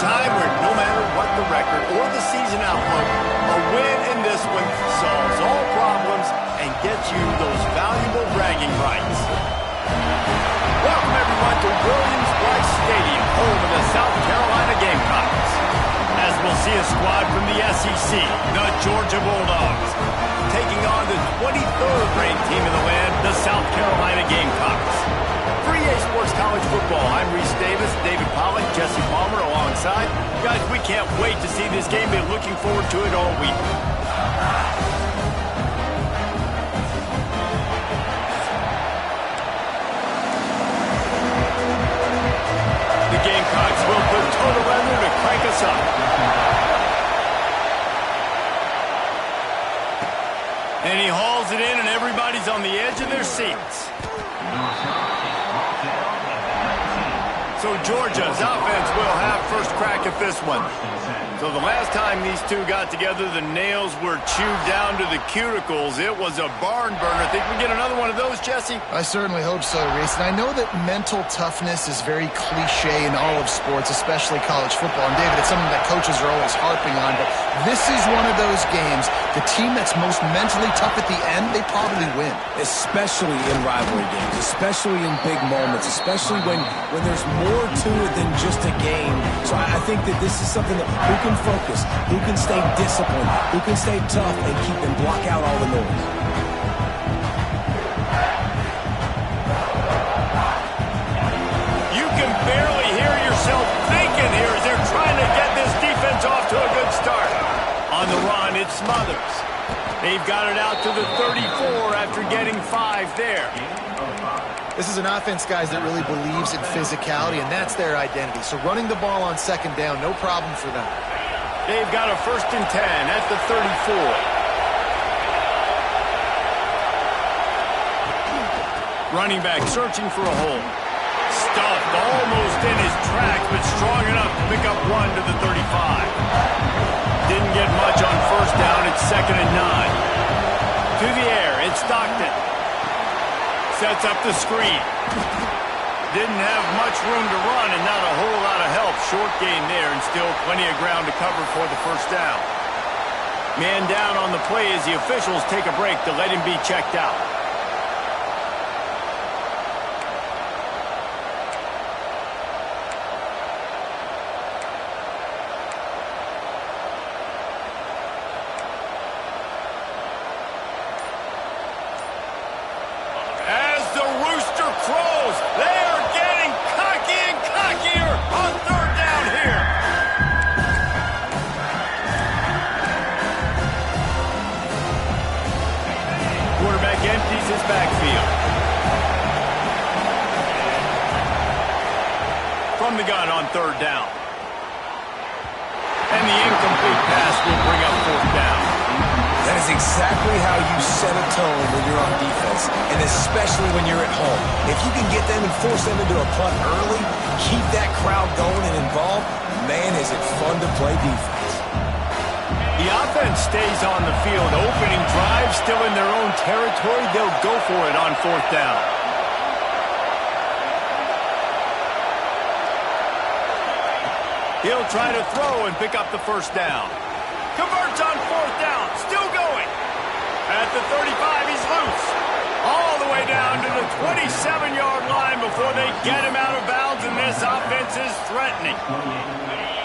time where no matter what the record or the season outlook, a win in this one solves all problems and gets you those valuable bragging rights. Welcome, everyone, to Williams-Brice Stadium, home of the South Carolina Gamecocks. As we'll see a squad from the SEC, the Georgia Bulldogs, taking on the 23rd ranked team in the land, the South Carolina Gamecocks. For EA Sports College Football, I'm Reese Davis, David Pollack, Jesse Palmer alongside. Guys, we can't wait to see this game. Been looking forward to it all week. The Gamecocks will put total weather to crank us up. And he hauls it in, and everybody's on the edge of their seats. So Georgia's offense will have first crack at this one. So the last time these two got together, the nails were chewed down to the cuticles. It was a barn burner. Think we get another one of those, Jesse? I certainly hope so, Reese. And I know that mental toughness is very cliche in all of sports, especially college football. And David, it's something that coaches are always harping on. But this is one of those games, the team that's most mentally tough at the end, they probably win. Especially in rivalry games, especially in big moments, especially when there's more to it than just a game. So I think that this is something that who can focus, who can stay disciplined, who can stay tough and keep and block out all the noise. You can barely hear yourself thinking here as they're trying to get this defense off to a good start. On the run, it's Smothers. They've got it out to the 34 after getting 5 there. This is an offense, guys, that really believes in physicality, and that's their identity. So running the ball on second down, no problem for them. They've got a 1st and 10 at the 34. Running back searching for a hole. Stuffed almost in his tracks, but strong enough to pick up 1 to the 35. Didn't get much on 1st down. It's 2nd and 9. To the air, it's Stockton. Sets up the screen. Didn't have much room to run and not a whole lot of help. Short gain there and still plenty of ground to cover for the 1st down. Man down on the play as the officials take a break to let him be checked out. Empties his backfield. From the gun on 3rd down. And the incomplete pass will bring up 4th down. That is exactly how you set a tone when you're on defense, and especially when you're at home. If you can get them and force them into a punt early, keep that crowd going and involved, man, is it fun to play defense. The offense stays on the field. Opening drive, still in their own territory. They'll go for it on 4th down. He'll try to throw and pick up the 1st down. Converts on 4th down. Still going. At the 35, he's loose. All the way down to the 27-yard line before they get him out of bounds, and this offense is threatening.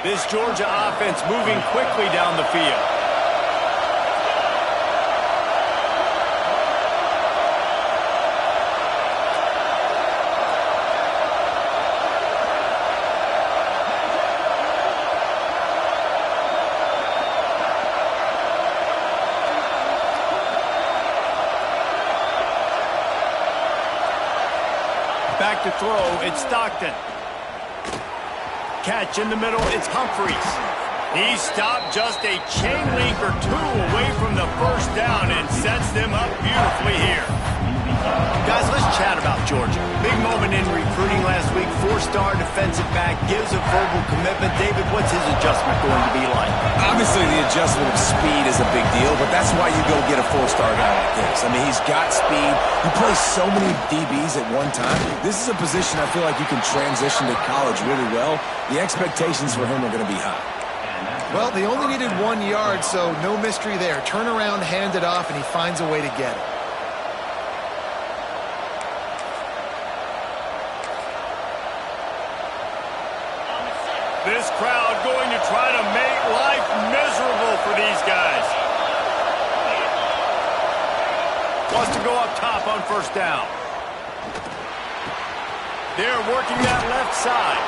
This Georgia offense moving quickly down the field. Back to throw, it's Stockton. Catch in the middle, it's Humphreys. He stopped just a chain link or 2 away from the 1st down and sets them up beautifully here. Guys, let's chat about Georgia. Big moment in recruiting last week. 4-star defensive back gives a verbal commitment. David, what's his adjustment going to be like? Obviously, the adjustment of speed is a big deal, but that's why you go get a 4-star guy like this. I mean, he's got speed. He plays so many DBs at one time. This is a position I feel like you can transition to college really well. The expectations for him are going to be high. Well, they only needed 1 yard, so no mystery there. Turn around, hand it off, and he finds a way to get it. This crowd going to try to make life miserable for these guys. Wants to go up top on first down. They're working that left side.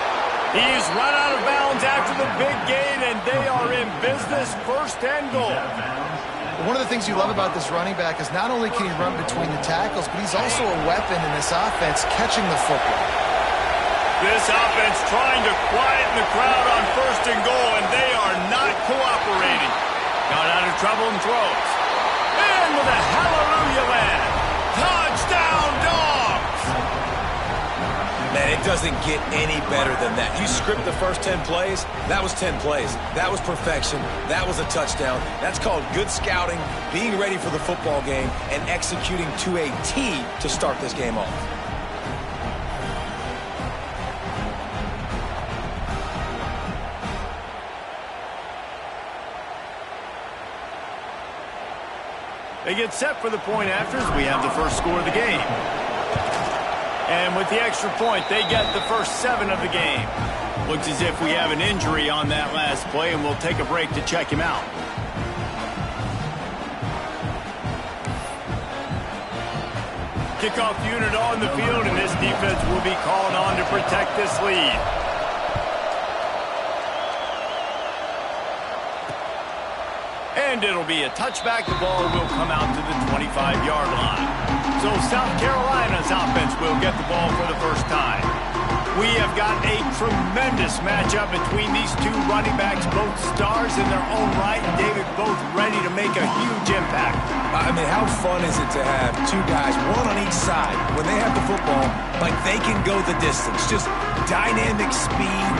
He's run out of bounds after the big gain, and they are in business, first and goal. One of the things you love about this running back is not only can he run between the tackles, but he's also a weapon in this offense catching the football. This offense trying to quieten the crowd on first and goal, and they are not cooperating. Got out of trouble and throws. And with a hallelujah land. Touchdown, Dogs! Man, it doesn't get any better than that. You script the first 10 plays, that was 10 plays. That was perfection. That was a touchdown. That's called good scouting, being ready for the football game, and executing to a T to start this game off. They get set for the point afters. We have the first score of the game. And with the extra point, they get the first 7 of the game. Looks as if we have an injury on that last play, and we'll take a break to check him out. Kickoff unit on the field, and this defense will be calling on to protect this lead. And it'll be a touchback. The ball will come out to the 25-yard line. So South Carolina's offense will get the ball for the first time. We have got a tremendous matchup between these two running backs, both stars in their own right. David, both ready to make a huge impact. I mean, how fun is it to have two guys, one on each side, when they have the football, like they can go the distance. Just dynamic speed,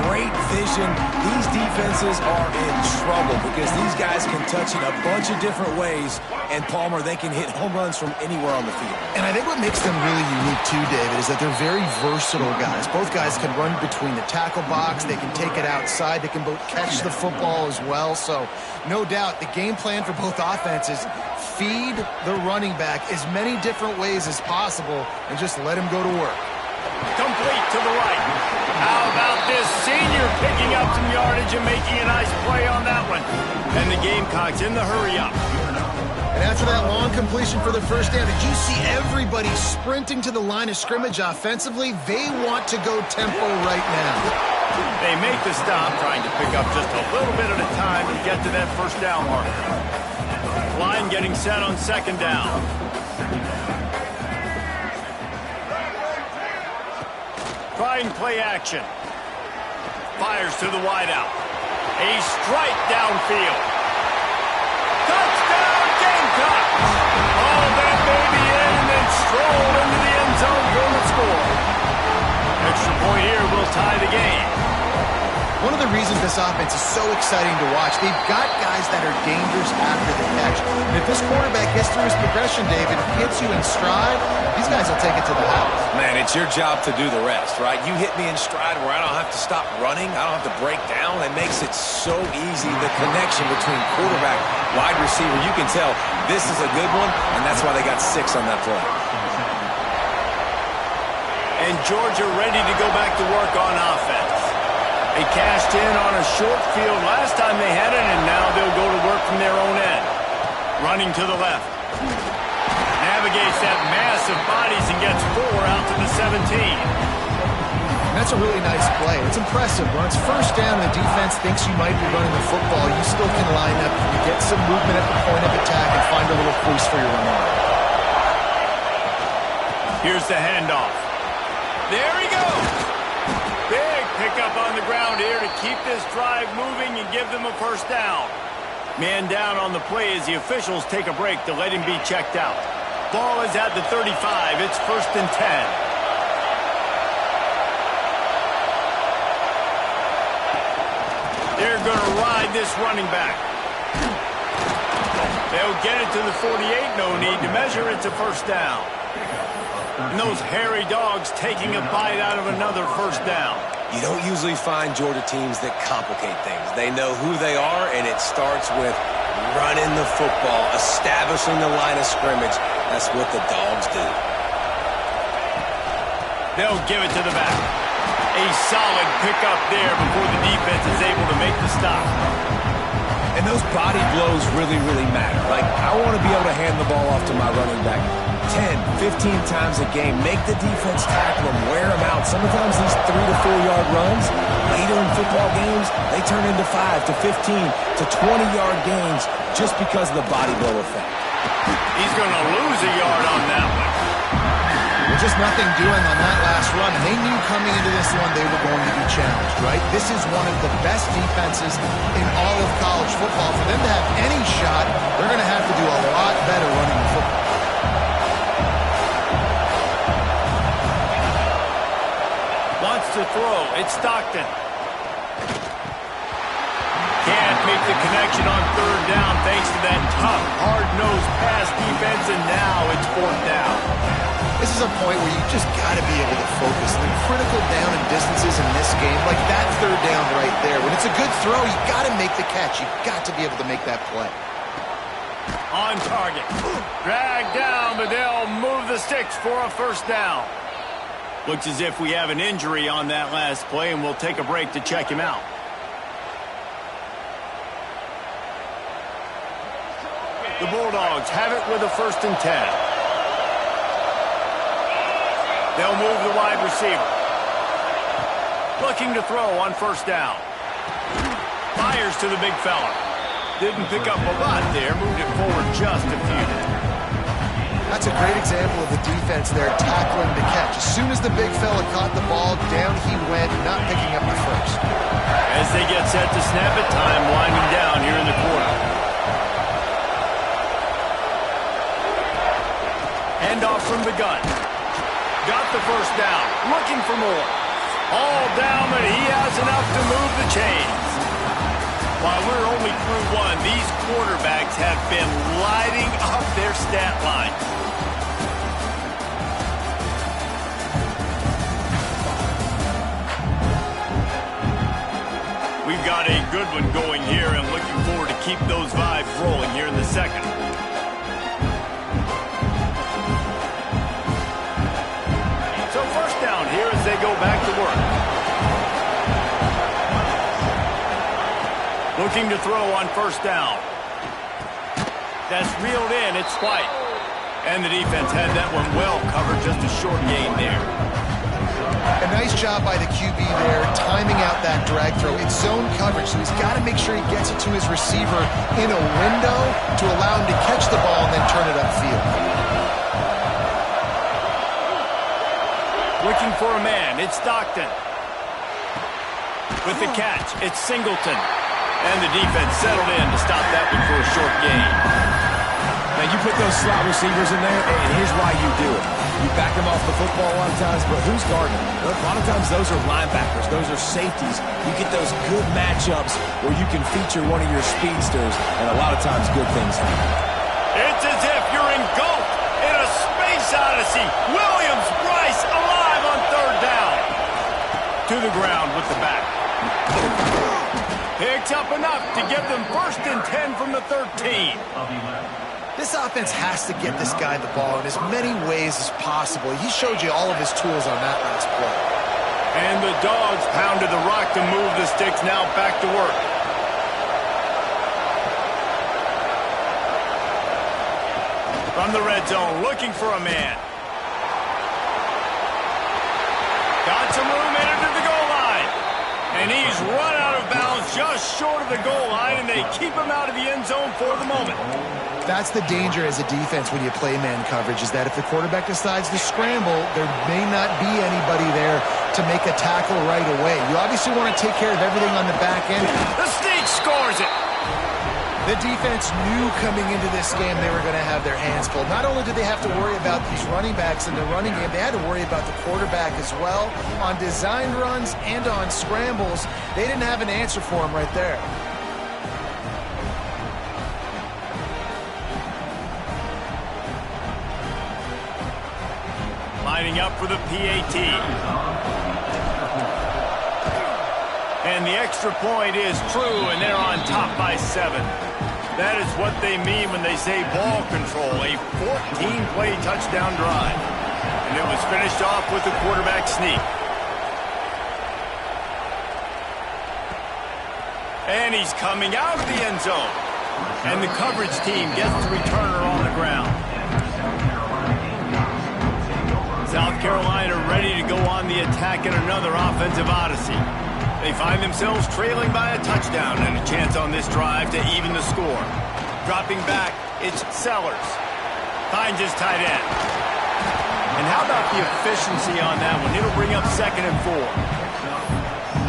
great vision. These defenses are in trouble because these guys can touch in a bunch of different ways, and Palmer, they can hit home runs from anywhere on the field. And I think what makes them really unique too, David, is that they're very versatile guys. Both guys can run between the tackle box. They can take it outside. They can both catch the football as well. So no doubt the game plan for both offenses, feed the running back as many different ways as possible and just let him go to work. Complete to the right. How about this senior picking up some yardage and making a nice play on that one? And the Gamecocks in the hurry-up. And after that long completion for the first down, did you see everybody sprinting to the line of scrimmage offensively? They want to go tempo right now. They make the stop, trying to pick up just a little bit at a time to get to that first down marker. Line getting set on second down. Trying play action. Fires to the wideout. A strike downfield. Touchdown, Gamecocks! All that baby in and then stroll into the end zone for the score. Extra point here will tie the game. One of the reasons this offense is so exciting to watch, they've got guys that are dangerous after the catch. And if this quarterback gets through his progression, David, hits you in stride, these guys will take it to the house. Man, it's your job to do the rest, right? You hit me in stride where I don't have to stop running. I don't have to break down. It makes it so easy, the connection between quarterback, wide receiver. You can tell this is a good one, and that's why they got 6 on that play. And Georgia ready to go back to work on offense. They cashed in on a short field last time they had it, and now they'll go to work from their own end. Running to the left. Navigates that mass of bodies and gets 4 out to the 17. That's a really nice play. It's impressive. When it's first down and the defense thinks you might be running the football, you still can line up. You get some movement at the point of attack and find a little crease for your running back. Here's the handoff. There he goes. Big pickup on the ground here to keep this drive moving and give them a first down. Man down on the play as the officials take a break to let him be checked out. Ball is at the 35. It's 1st and 10. They're going to ride this running back. They'll get it to the 48. No need to measure. It's a 1st down. And those hairy dogs taking a bite out of another 1st down. You don't usually find Georgia teams that complicate things. They know who they are, and it starts with running the football, establishing the line of scrimmage. That's what the dogs do. They'll give it to the back. A solid pickup there before the defense is able to make the stop. And those body blows really, really matter. Like, I want to be able to hand the ball off to my running back 10, 15 times a game. Make the defense tackle them, wear them out. Sometimes these 3 to 4 yard runs, later in football games, they turn into 5 to 15 to 20-yard gains just because of the body blow effect. He's going to lose a yard on that one. Well, just nothing doing on that last run. And they knew coming into this one they were going to be challenged, right? This is one of the best defenses in all of college football. For them to have any shot, they're going to have to do a lot better running the football. Wants to throw. It's Stockton. Can't make the connection on 3rd down thanks to that tough, hard-nosed pass defense, and now it's 4th down. This is a point where you just got to be able to focus. The critical down and distances in this game, like that 3rd down right there. When it's a good throw, you got to make the catch. You got to be able to make that play. On target. Dragged down, but they'll move the sticks for a 1st down. Looks as if we have an injury on that last play, and we'll take a break to check him out. The Bulldogs have it with a 1st and 10. They'll move the wide receiver. Looking to throw on 1st down. Fires to the big fella. Didn't pick up a lot there. Moved it forward just a few. That's a great example of the defense there tackling the catch. As soon as the big fella caught the ball, down he went, not picking up the 1st. As they get set to snap it, time winding down here in the quarter. Hand off from the gun. Got the 1st down. Looking for more. All down, but he has enough to move the chains. While we're only through one, these quarterbacks have been lighting up their stat line. We've got a good one going here, and looking forward to keep those vibes rolling here in the 2nd. So 1st down here as they go back to work. Looking to throw on 1st down. That's reeled in. It's White. And the defense had that one well covered. Just a short gain there. A nice job by the QB there, timing out that drag throw. It's zone coverage, so he's got to make sure he gets it to his receiver in a window to allow him to catch the ball and then turn it upfield. Looking for a man. It's Stockton. With the catch, it's Singleton. And the defense settled in to stop that one for a short gain. Now, you put those slot receivers in there, and here's why you do it. You back them off the football a lot of times, but who's guarding them? A lot of times those are linebackers. Those are safeties. You get those good matchups where you can feature one of your speedsters, and a lot of times good things happen. It's as if you're engulfed in a space odyssey. Williams, Bryce, alive on 3rd down. To the ground with the back. Picks up enough to give them 1st and 10 from the 13. This offense has to get this guy the ball in as many ways as possible. He showed you all of his tools on that last play. And the Dogs pounded the rock to move the sticks. Now back to work. From the red zone, looking for a man. Got some room into the goal line. And he's run out of bounds just short of the goal line, and they keep him out of the end zone for the moment. That's the danger as a defense when you play man coverage, is that if the quarterback decides to scramble, there may not be anybody there to make a tackle right away. You obviously want to take care of everything on the back end. The Sneak scores it. The defense knew coming into this game they were going to have their hands full. Not only did they have to worry about these running backs in the running game, they had to worry about the quarterback as well. On designed runs and on scrambles, they didn't have an answer for him right there. Lining up for the PAT. And the extra point is true, and they're on top by 7. That is what they mean when they say ball control, a 14-play touchdown drive. And it was finished off with a quarterback sneak. And he's coming out of the end zone. And the coverage team gets the returner on the ground. South Carolina ready to go on the attack in another offensive odyssey. They find themselves trailing by a touchdown and a chance on this drive to even the score. Dropping back, it's Sellers. Finds his tight end. And how about the efficiency on that one? It'll bring up 2nd and 4.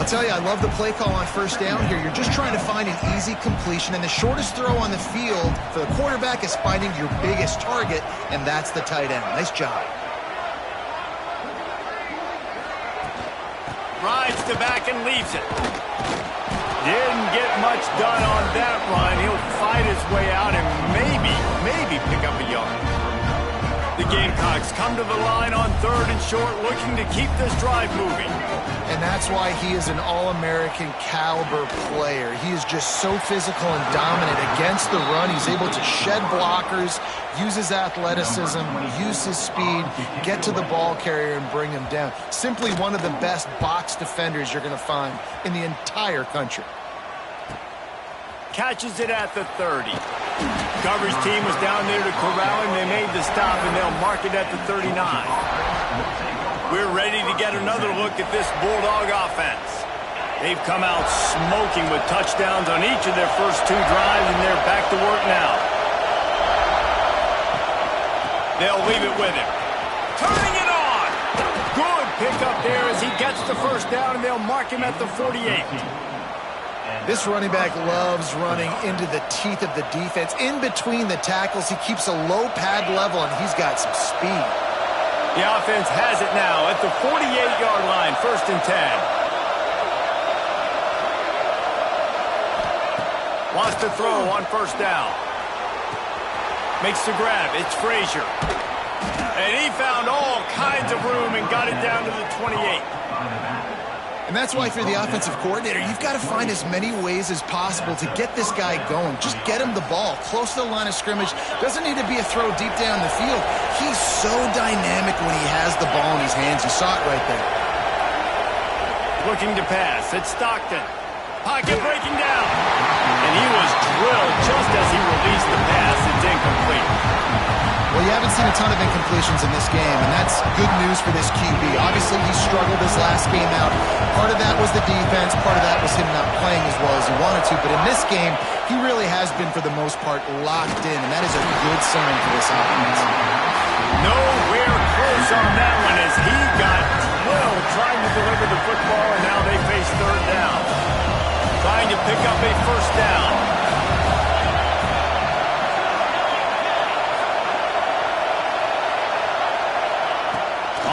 I'll tell you, I love the play call on first down here. You're just trying to find an easy completion, and the shortest throw on the field for the quarterback is finding your biggest target, and that's the tight end. Nice job. Rides the back and leaves it. Didn't get much done on that run. He'll fight his way out and maybe pick up a yard. The Gamecocks come to the line on 3rd and short, looking to keep this drive moving. And that's why he is an All-American caliber player. He is just so physical and dominant against the run. He's able to shed blockers, use his athleticism, use his speed, get to the ball carrier and bring him down. Simply one of the best box defenders you're going to find in the entire country. Catches it at the 30. Coverage team was down there to corral him. They made the stop, and they'll mark it at the 39. We're ready to get another look at this Bulldog offense. They've come out smoking with touchdowns on each of their first 2 drives, and they're back to work now. They'll leave it with him. Turning it on! Good pickup there as he gets the first down, and they'll mark him at the 48. This running back loves running into the teeth of the defense. In between the tackles, he keeps a low pad level, and he's got some speed. The offense has it now at the 48-yard line, 1st and 10. Wants to throw on first down. Makes the grab. It's Frazier. And he found all kinds of room and got it down to the 28. And that's why if you're the offensive coordinator, you've got to find as many ways as possible to get this guy going. Just get him the ball close to the line of scrimmage. Doesn't need to be a throw deep down the field. He's so dynamic when he has the ball in his hands. You saw it right there. Looking to pass. It's Stockton. Pocket breaking down. And he was drilled just as he released the pass. It's incomplete. Well, you haven't seen a ton of incompletions in this game, and that's good news for this QB. Obviously, he struggled his last game out. Part of that was the defense. Part of that was him not playing as well as he wanted to. But in this game, he really has been, for the most part, locked in, and that is a good sign for this offense. Nowhere close on that one as he got drilled trying to deliver the football, and now they face 3rd down. Trying to pick up a first down.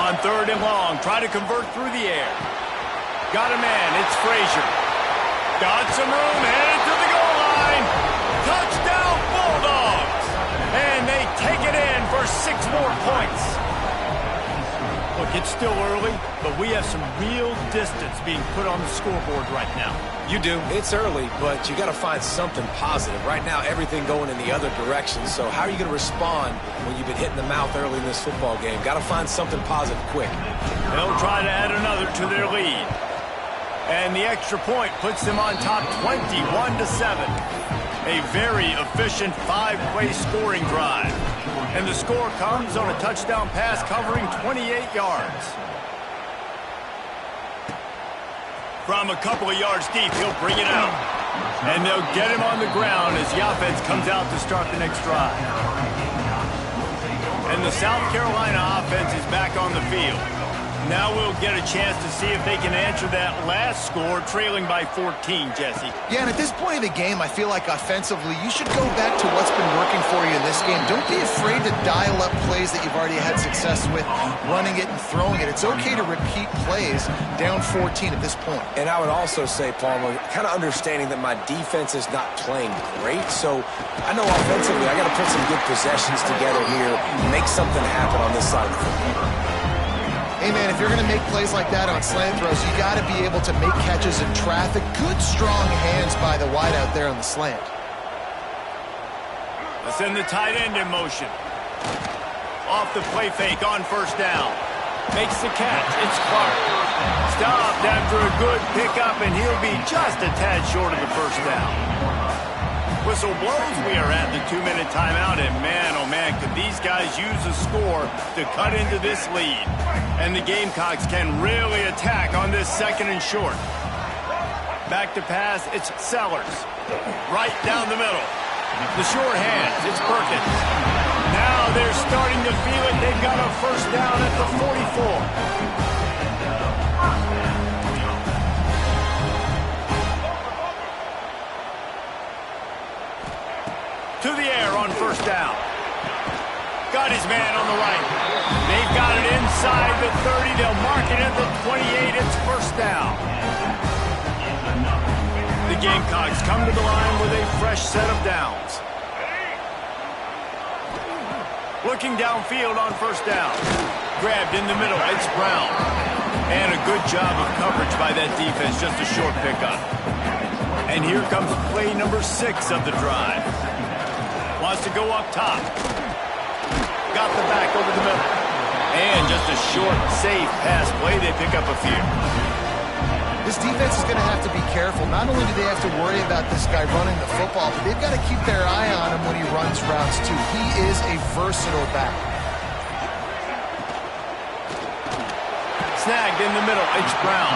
On 3rd and long, try to convert through the air. Got a man, it's Frazier. Got some room, headed to the goal line. Touchdown Bulldogs! And they take it in for 6 more points. Look, it's still early, but we have some real distance being put on the scoreboard right now. You do. It's early, but you got to find something positive. Right now, everything going in the other direction. So how are you going to respond when you've been hit in the mouth early in this football game? Got to find something positive quick. They'll try to add another to their lead. And the extra point puts them on top 21-7. A very efficient 5-play scoring drive. And the score comes on a touchdown pass covering 28 yards. From a couple of yards deep, he'll bring it out. And they'll get him on the ground as the offense comes out to start the next drive. And the South Carolina offense is back on the field. Now we'll get a chance to see if they can answer that last score, trailing by 14, Jesse. Yeah, and at this point of the game, I feel like offensively, you should go back to what's been working for you in this game. Don't be afraid to dial up plays that you've already had success with, running it and throwing it. It's okay to repeat plays down 14 at this point. And I would also say, Palmer, kind of understanding that my defense is not playing great, so I know offensively I got to put some good possessions together here, make something happen on this side of the football. Hey, man, if you're going to make plays like that on slant throws, you got to be able to make catches in traffic. Good, strong hands by the wide out there on the slant. Let's send the tight end in motion. Off the play fake on first down. Makes the catch. It's Clark. Stopped after a good pickup, and he'll be just a tad short of the first down. Whistle blows. We are at the 2-minute timeout, and man, oh man, could these guys use a score to cut into this lead. And the Gamecocks can really attack on this 2nd and short. Back to pass, it's Sellers. Right down the middle. The short hands, it's Perkins. Now they're starting to feel it. They've got a first down at the 44. To the air on first down. Got his man on the right. They've got it inside the 30. They'll mark it at the 28. It's first down. The Gamecocks come to the line with a fresh set of downs. Looking downfield on first down. Grabbed in the middle. It's Brown. And a good job of coverage by that defense. Just a short pickup. And here comes play number 6 of the drive. Wants to go up top. Got the back over the middle. And just a short, safe pass play. They pick up a few. This defense is going to have to be careful. Not only do they have to worry about this guy running the football, but they've got to keep their eye on him when he runs routes, too. He is a versatile back. Snagged in the middle. It's Brown.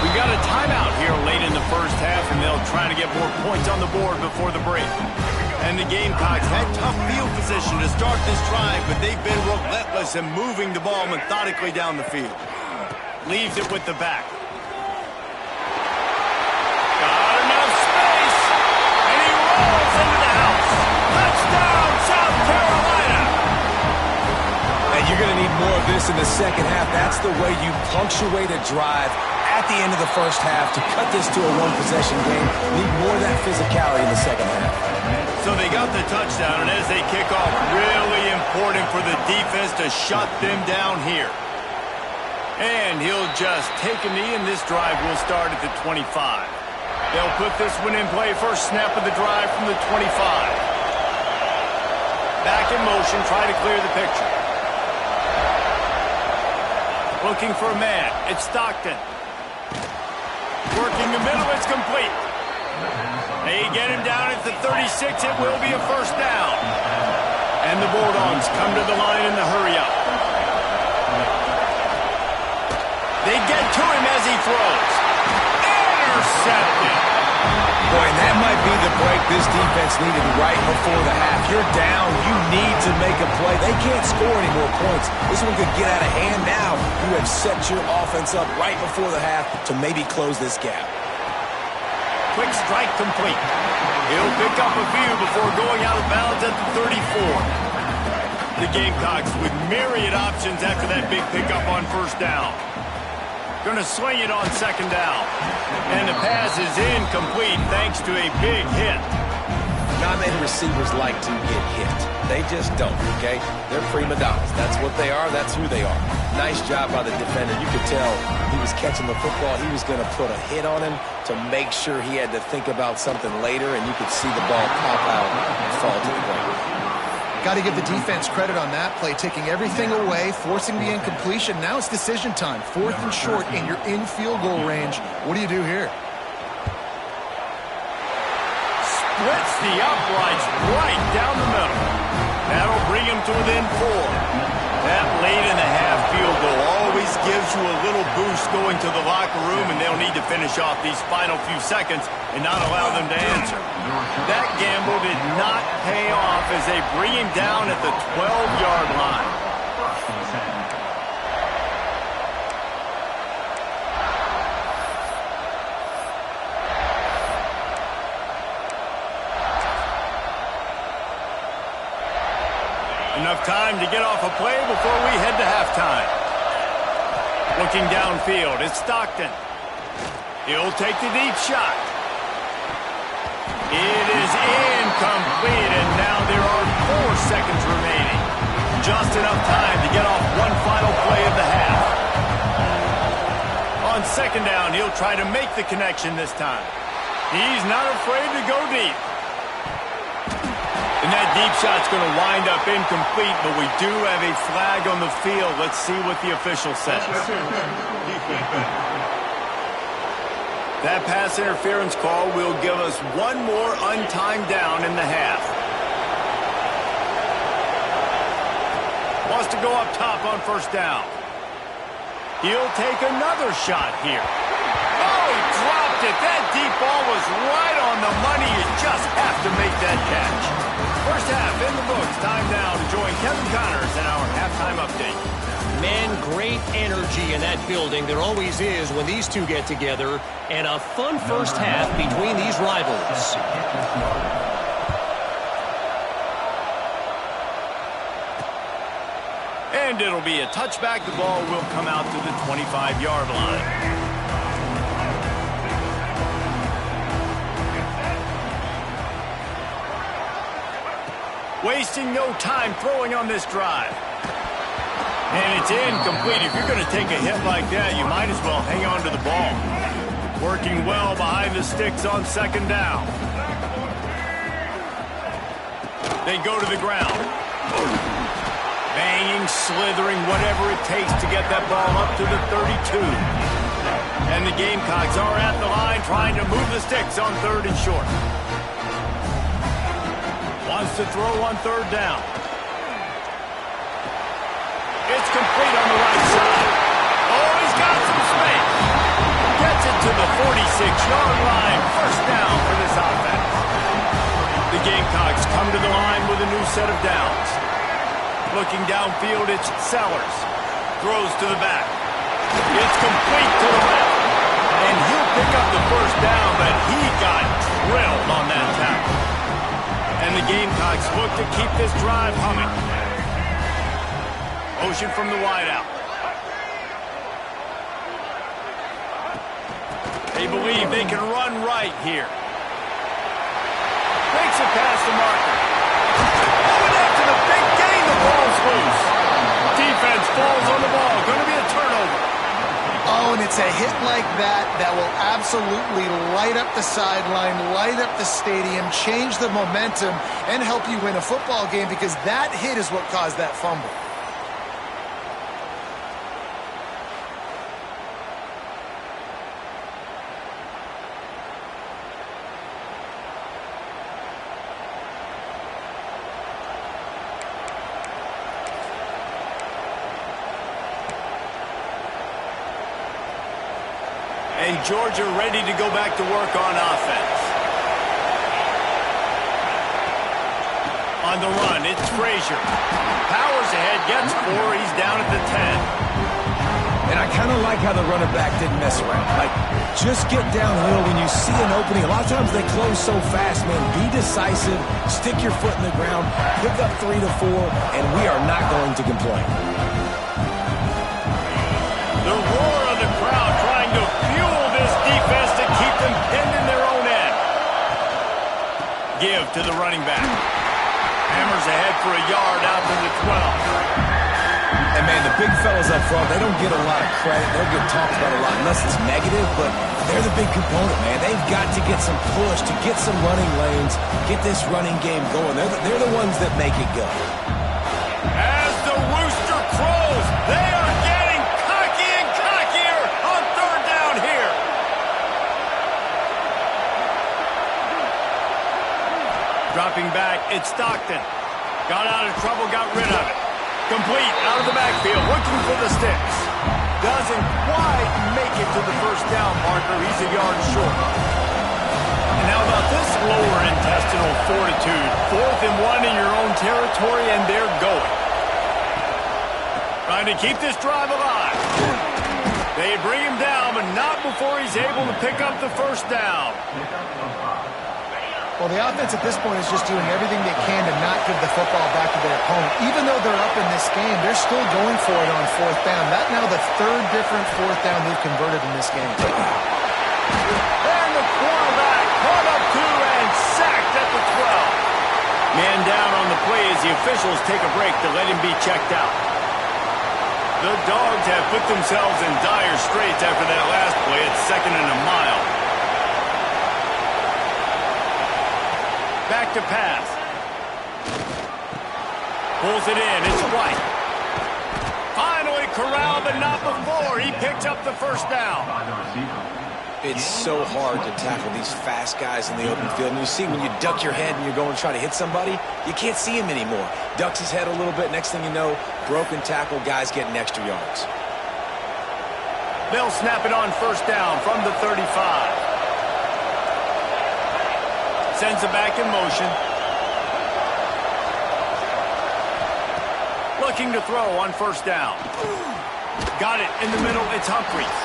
We got a timeout here late in the first half, and they'll try to get more points on the board before the break. And the Gamecocks had tough field position to start this drive, but they've been relentless in moving the ball methodically down the field. Leaves it with the back. Got enough space, and he rolls into the house. Touchdown, South Carolina! And you're going to need more of this in the second half. That's the way you punctuate a drive at the end of the first half to cut this to a one-possession game. Need more of that physicality in the second half. So they got the touchdown, and as they kick off, really important for the defense to shut them down here. And he'll just take a knee, and this drive will start at the 25. They'll put this one in play. First snap of the drive from the 25. Back in motion, try to clear the picture. Looking for a man. It's Stockton. Working the middle, it's complete. They get him down at the 36. It will be a first down. And the Bulldogs come to the line in the hurry-up. They get to him as he throws. Intercepted. Boy, and that might be the break this defense needed right before the half. You're down. You need to make a play. They can't score any more points. This one could get out of hand now. You have set your offense up right before the half to maybe close this gap. Quick strike complete. He'll pick up a few before going out of bounds at the 34. The Gamecocks with myriad options after that big pickup on first down. Going to swing it on second down. And the pass is incomplete thanks to a big hit. Not many receivers like to get hit. They just don't, okay? They're prima donnas. That's what they are. That's who they are. Nice job by the defender. You could tell he was catching the football. He was going to put a hit on him to make sure he had to think about something later, and you could see the ball pop out and fall to the ground. Got to give the defense credit on that play, taking everything away, forcing the incompletion. Now it's decision time. 4th and short, and you're in field goal range. What do you do here? Splits the uprights right down the middle. That'll bring him to within 4. That late in the half field goal always gives you a little boost going to the locker room, and they'll need to finish off these final few seconds and not allow them to answer. That gamble did not pay off as they bring him down at the 12-yard line. enough time to get off a play before we head to halftime. Looking downfield, it's Stockton. He'll take the deep shot. It is incomplete, and now there are 4 seconds remaining. Just enough time to get off one final play of the half. On second down, he'll try to make the connection this time. He's not afraid to go deep. And that deep shot's going to wind up incomplete, but we do have a flag on the field. Let's see what the official says. That pass interference call will give us one more untimed down in the half. Wants to go up top on first down. He'll take another shot here. Oh, he dropped it. That deep ball was right on the money. You just have to make that catch. First half in the books. Time now to join Kevin Connors in our halftime update. Man, great energy in that building. There always is when these two get together. And a fun first half between these rivals. And it'll be a touchback. The ball will come out to the 25-yard line. Wasting no time throwing on this drive. And it's incomplete. If you're going to take a hit like that, you might as well hang on to the ball. Working well behind the sticks on second down. They go to the ground. Banging, slithering, whatever it takes to get that ball up to the 32. And the Gamecocks are at the line trying to move the sticks on third and short. Wants to throw on third down. It's complete on the right side. Oh, he's got some space. Gets it to the 46-yard line. First down for this offense. The Gamecocks come to the line with a new set of downs. Looking downfield, it's Sellers. Throws to the back. It's complete to the left. And he'll pick up the first down, but he got drilled on that tackle. And the Gamecocks look to keep this drive humming. Motion from the wideout. They believe they can run right here. Makes it past the marker. Going after the big gain, the ball's loose. Defense falls on the ball. Going to be a turnover. Oh, and it's a hit like that that will absolutely light up the sideline, light up the stadium, change the momentum, and help you win a football game because that hit is what caused that fumble. And Georgia ready to go back to work on offense. On the run, it's Frazier. Powers ahead, gets 4. He's down at the 10. And I kind of like how the running back didn't mess around. Like, just get downhill when you see an opening. A lot of times they close so fast, man. Be decisive, stick your foot in the ground, pick up 3 to 4, and we are not going to complain. The roar of the crowd trying to fuel this defense to keep them pinned in their own end. Give to the running back. Hammers ahead for a yard out to the 12. And, man, the big fellas up front, they don't get a lot of credit. They'll get talked about a lot unless it's negative, but they're the big component, man. They've got to get some push, to get some running lanes, get this running game going. They're the ones that make it go. As the rooster crows, they are getting cocky and cockier on third down here. Dropping back, it's Stockton. Got out of trouble, got rid of it. Complete, out of the backfield, looking for the sticks. Doesn't quite make it to the first down marker. He's a yard short. And how about this lower intestinal fortitude? 4th and 1 in your own territory, and they're going. Trying to keep this drive alive. They bring him down, but not before he's able to pick up the first down. Well, the offense at this point is just doing everything they can to not give the football back to their opponent. Even though they're up in this game, they're still going for it on fourth down. That's now the third different fourth down they've converted in this game. And the quarterback caught up to and sacked at the 12. Man down on the play as the officials take a break to let him be checked out. The Dogs have put themselves in dire straits after that last play at 2nd and a mile. Back to pass. Pulls it in. It's White. Finally corralled, but not before. He picks up the first down. It's so hard to tackle these fast guys in the open field. And you see when you duck your head and you're going to try to hit somebody, you can't see him anymore. Ducks his head a little bit. Next thing you know, broken tackle, guys getting extra yards. They'll snap it on first down from the 35. Sends it back in motion. Looking to throw on first down. Got it in the middle. It's Humphries.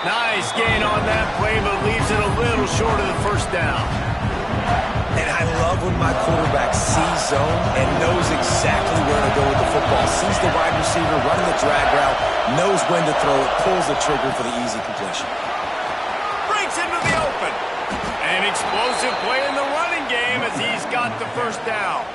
Nice gain on that play, but leaves it a little short of the first down. And I love when my quarterback sees zone and knows exactly where to go with the football. Sees the wide receiver running the drag route, knows when to throw it, pulls the trigger for the easy completion. Breaks into the open. An explosive play in the running game as he's got the first down.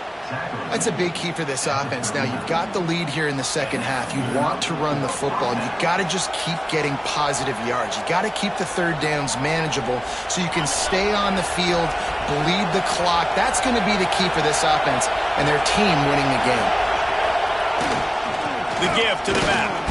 That's a big key for this offense. Now, you've got the lead here in the second half. You want to run the football, and you've got to just keep getting positive yards. You've got to keep the third downs manageable so you can stay on the field, bleed the clock. That's going to be the key for this offense and their team winning the game. The give to the back.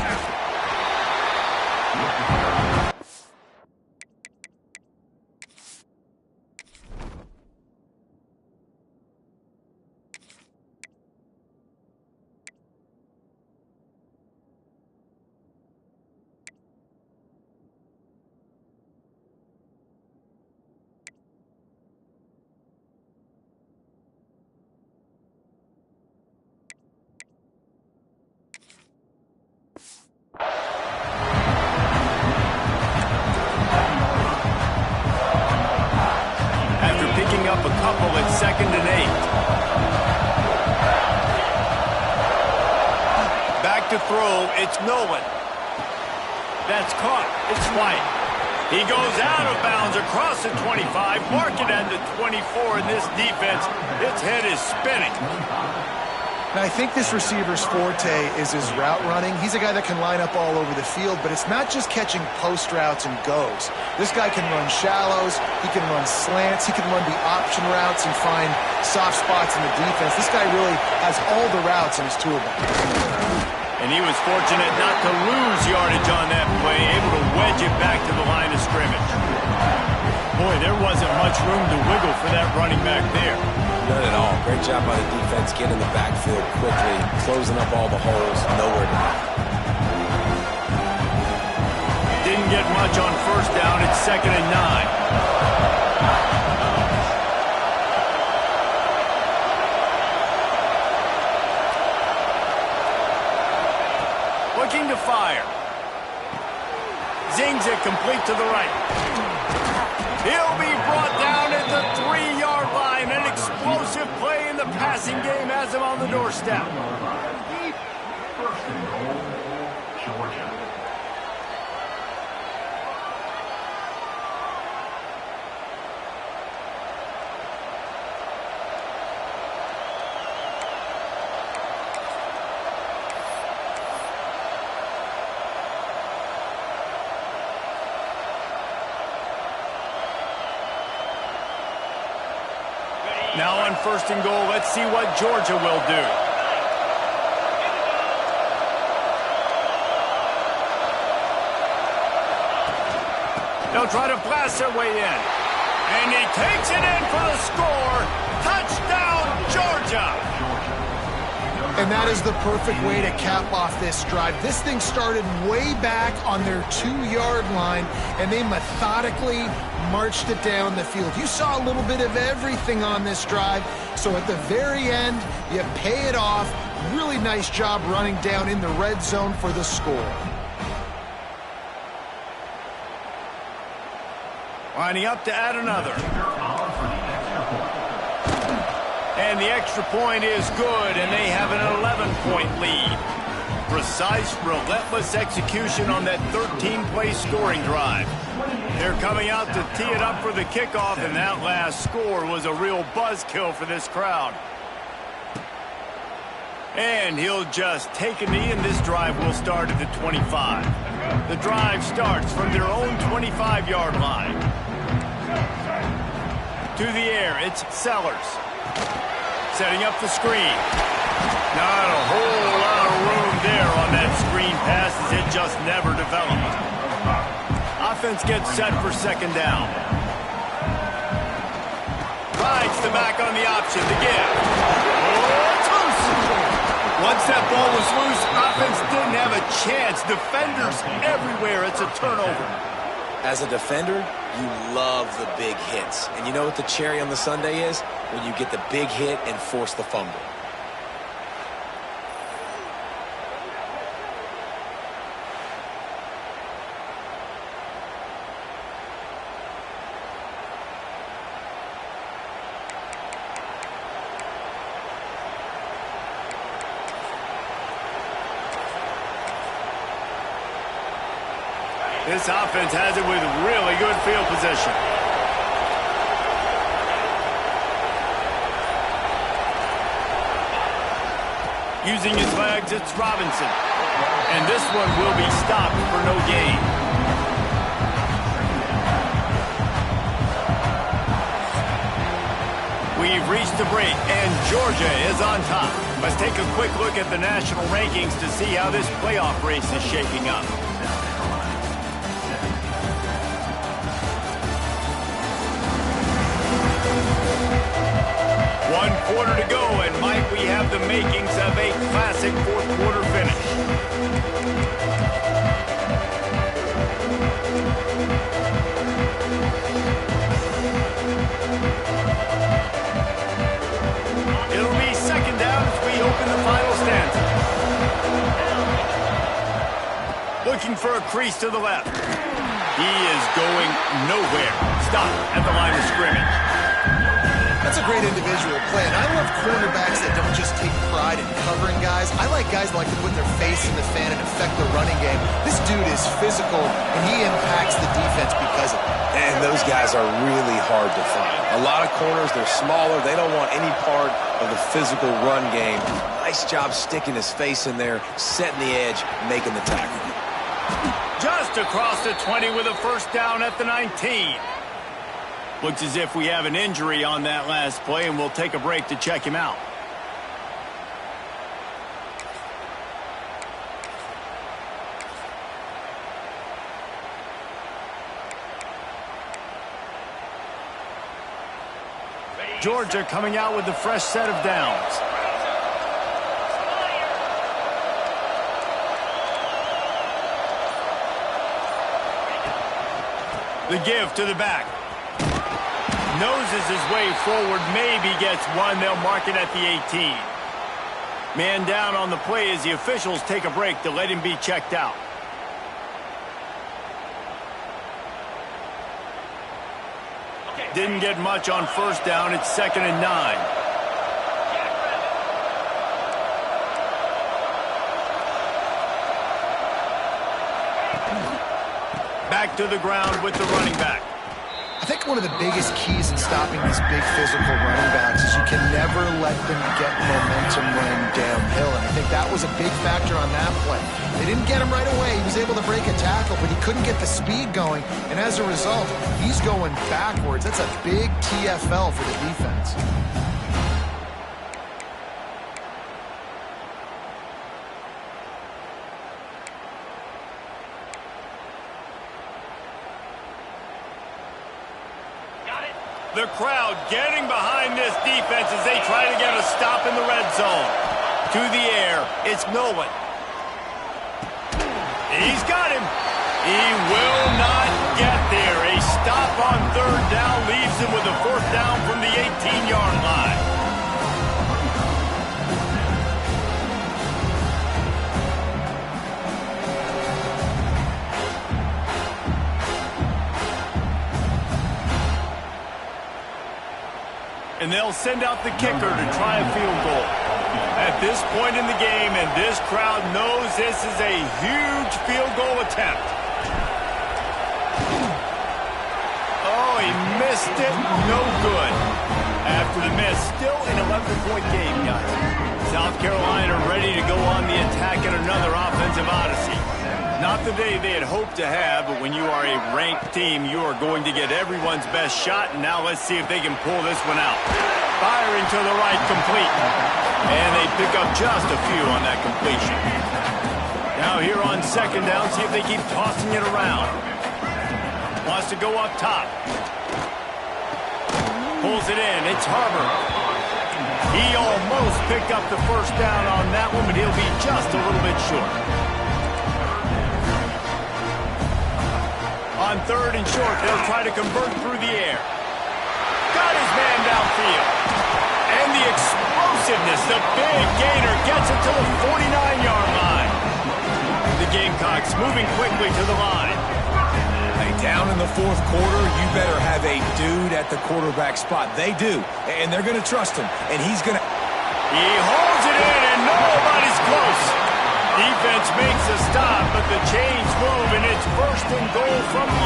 Up a couple at 2nd and 8. Back to throw, it's Nolan. That's caught, it's White. He goes out of bounds across the 25, marking at the 24 in this defense. Its head is spinning. Now, I think this receiver's forte is his route running. He's a guy that can line up all over the field, but it's not just catching post routes and goes. This guy can run shallows, he can run slants, he can run the option routes and find soft spots in the defense. This guy really has all the routes in his toolbox. And he was fortunate not to lose yardage on that play, able to wedge it back to the line of scrimmage. Boy, there wasn't much room to wiggle for that running back there. None at all. Great job by the defense getting in the backfield quickly, closing up all the holes, nowhere to go. Didn't get much on first down. It's 2nd and 9. Looking to fire. Zings it complete to the right. He'll be brought down at the 3-yard line. An explosive play in the passing game has him on the doorstep. First and goal, Georgia. Now on first and goal, let's see what Georgia will do. They'll try to blast their way in. And he takes it in for the score. Touchdown, Georgia! And that is the perfect way to cap off this drive. This thing started way back on their 2-yard line, and they methodically marched it down the field. You saw a little bit of everything on this drive, so at the very end, you pay it off. Really nice job running down in the red zone for the score. Lining up to add another. Extra point. And the extra point is good, and they have an 11-point lead. Precise, relentless execution on that 13-play scoring drive. They're coming out to tee it up for the kickoff, and that last score was a real buzzkill for this crowd. And he'll just take a knee, and this drive will start at the 25. The drive starts from their own 25-yard line. To the air, it's Sellers. Setting up the screen. Not a whole lot of room there on that screen pass as it just never developed. Offense gets set for second down. Rides the back on the option to give. Oh, it's loose. Once that ball was loose, offense didn't have a chance. Defenders everywhere. It's a turnover. As a defender, you love the big hits. And you know what the cherry on the sundae is? When you get the big hit and force the fumble. This offense has it with really good field position. Using his legs, it's Robinson. And this one will be stopped for no gain. We've reached the break, and Georgia is on top. Let's take a quick look at the national rankings to see how this playoff race is shaping up. One quarter to go, and Mike, we have the makings of a classic fourth-quarter finish. It'll be second down as we open the final stanza. Looking for a crease to the left. He is going nowhere. Stop at the line of scrimmage. That's a great individual play, and I love cornerbacks that don't just take pride in covering guys. I like guys that like to put their face in the fan and affect the running game. This dude is physical, and he impacts the defense because of it. And those guys are really hard to find. A lot of corners, they're smaller. They don't want any part of the physical run game. Nice job sticking his face in there, setting the edge, making the tackle. Just across the 20 with a first down at the 19. Looks as if we have an injury on that last play, and we'll take a break to check him out. Georgia coming out with a fresh set of downs. The give to the back. Noses his way forward, maybe gets one. They'll mark it at the 18. Man down on the play as the officials take a break to let him be checked out. Didn't get much on first down. It's 2nd and 9. Back to the ground with the running back. I think one of the biggest keys in stopping these big physical running backs is you can never let them get momentum running downhill. And I think that was a big factor on that play. They didn't get him right away. He was able to break a tackle, but he couldn't get the speed going. And as a result, he's going backwards. That's a big TFL for the defense. The crowd getting behind this defense as they try to get a stop in the red zone. To the air, it's Nolan. He's got him. He will not get there. A stop on third down leaves him with a fourth down from the 18-yard line. And they'll send out the kicker to try a field goal. At this point in the game, and this crowd knows this is a huge field goal attempt. Oh, he missed it. No good. After the miss, still an 11-point game, guys. South Carolina ready to go on the attack in another offensive odyssey. Not the day they had hoped to have, but when you are a ranked team, you are going to get everyone's best shot. And now let's see if they can pull this one out. Firing to the right, complete. And they pick up just a few on that completion. Now here on second down, see if they keep tossing it around. Wants to go up top. Pulls it in. It's Harbor. He almost picked up the first down on that one, but he'll be just a little bit short. On third and short, they'll try to convert through the air. Got his man downfield. And the explosiveness, the big gainer, gets it to the 49-yard line. The Gamecocks moving quickly to the line. Hey, down in the fourth quarter, you better have a dude at the quarterback spot. They do, and they're going to trust him. And he's going to... He holds it in, and nobody's close. Defense makes a stop, but the chains move, and it's first and goal from the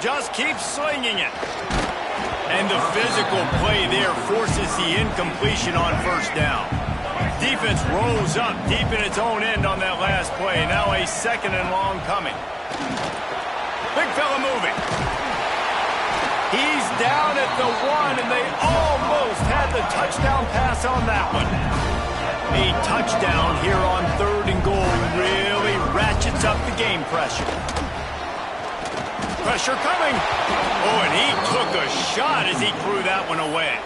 8. Just keep slinging it. And the physical play there forces the incompletion on first down. Defense rolls up deep in its own end on that last play. Now a second and long coming. Big fella moving. He's down at the 1, and they almost had the touchdown pass on that one. A touchdown here on third and goal really ratchets up the game pressure. Pressure coming. Oh, and he took a shot as he threw that one away.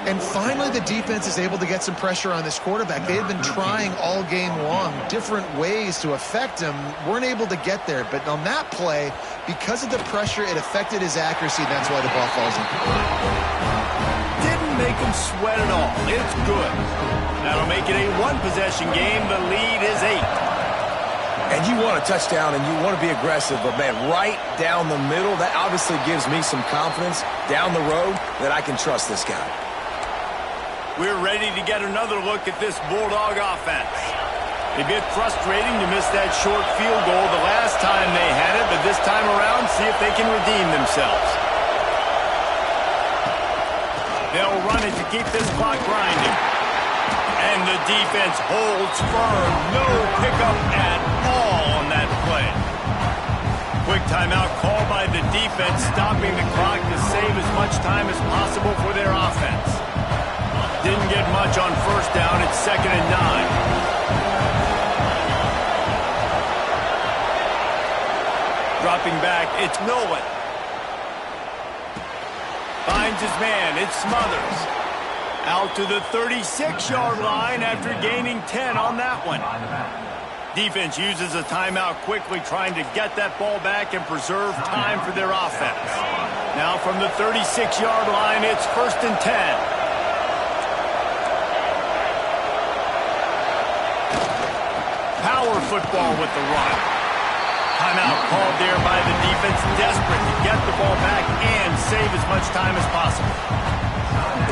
And finally, the defense is able to get some pressure on this quarterback. They had been trying all game long different ways to affect him. Weren't able to get there. But on that play, because of the pressure, it affected his accuracy. That's why the ball falls in. Didn't make him sweat at all. It's good. That'll make it a one-possession game. The lead is 8. And you want a touchdown, and you want to be aggressive. But, man, right down the middle, that obviously gives me some confidence down the road that I can trust this guy. We're ready to get another look at this Bulldog offense. A bit frustrating to miss that short field goal the last time they had it, but this time around, see if they can redeem themselves. They'll run it to keep this clock grinding. And the defense holds firm. No pickup at all on that play. Quick timeout called by the defense, stopping the clock to save as much time as possible for their offense. Didn't get much on first down. It's second and 9. Dropping back, it's Nolan. Finds his man, it's Smothers. Out to the 36-yard line after gaining 10 on that one. Defense uses a timeout quickly, trying to get that ball back and preserve time for their offense. Now from the 36-yard line, it's first and 10. Power football with the run. Timeout called there by the defense, desperate to get the ball back and save as much time as possible.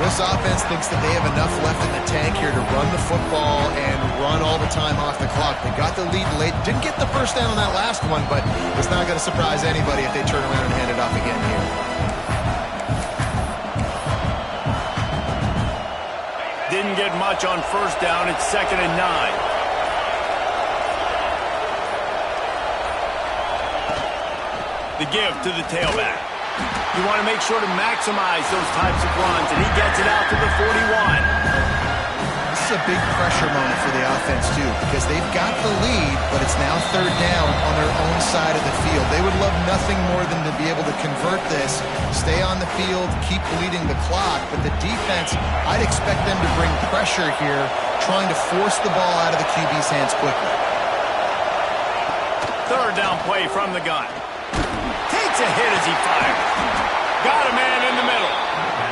This offense thinks that they have enough left in the tank here to run the football and run all the time off the clock. They got the lead late. Didn't get the first down on that last one, but it's not going to surprise anybody if they turn around and hand it off again here. Didn't get much on first down. It's second and 9. The give to the tailback. You want to make sure to maximize those types of runs, and he gets it out to the 41. This is a big pressure moment for the offense, too, because they've got the lead, but it's now third down on their own side of the field. They would love nothing more than to be able to convert this, stay on the field, keep bleeding the clock, but the defense, I'd expect them to bring pressure here, trying to force the ball out of the QB's hands quickly. Third down play from the gun. Takes a hit as he fires. Got a man in the middle.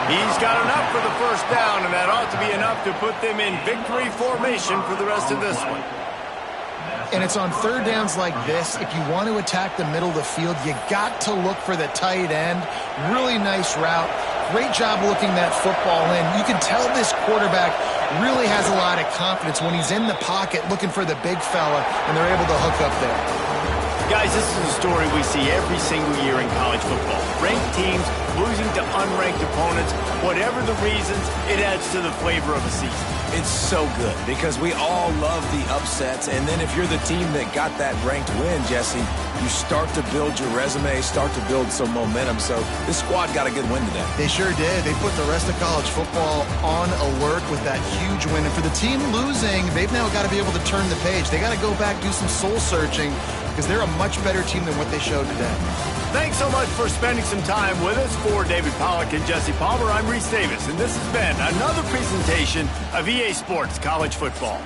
He's got enough for the first down, and that ought to be enough to put them in victory formation for the rest of this one. And it's on third downs like this. If you want to attack the middle of the field, you got to look for the tight end. Really nice route. Great job looking that football in. You can tell this quarterback really has a lot of confidence when he's in the pocket looking for the big fella, and they're able to hook up there. Guys, this is a story we see every single year in college football. Ranked teams losing to unranked opponents. Whatever the reasons, it adds to the flavor of a season. It's so good because we all love the upsets, and then if you're the team that got that ranked win, Jesse, you start to build your resume, start to build some momentum. So this squad got a good win today. They sure did. They put the rest of college football on alert with that huge win. And for the team losing, they've now got to be able to turn the page. They got to go back, do some soul searching, because they're a much better team than what they showed today. Thanks so much for spending some time with us. For David Pollack and Jesse Palmer, I'm Reese Davis, and this has been another presentation of EA Sports College Football.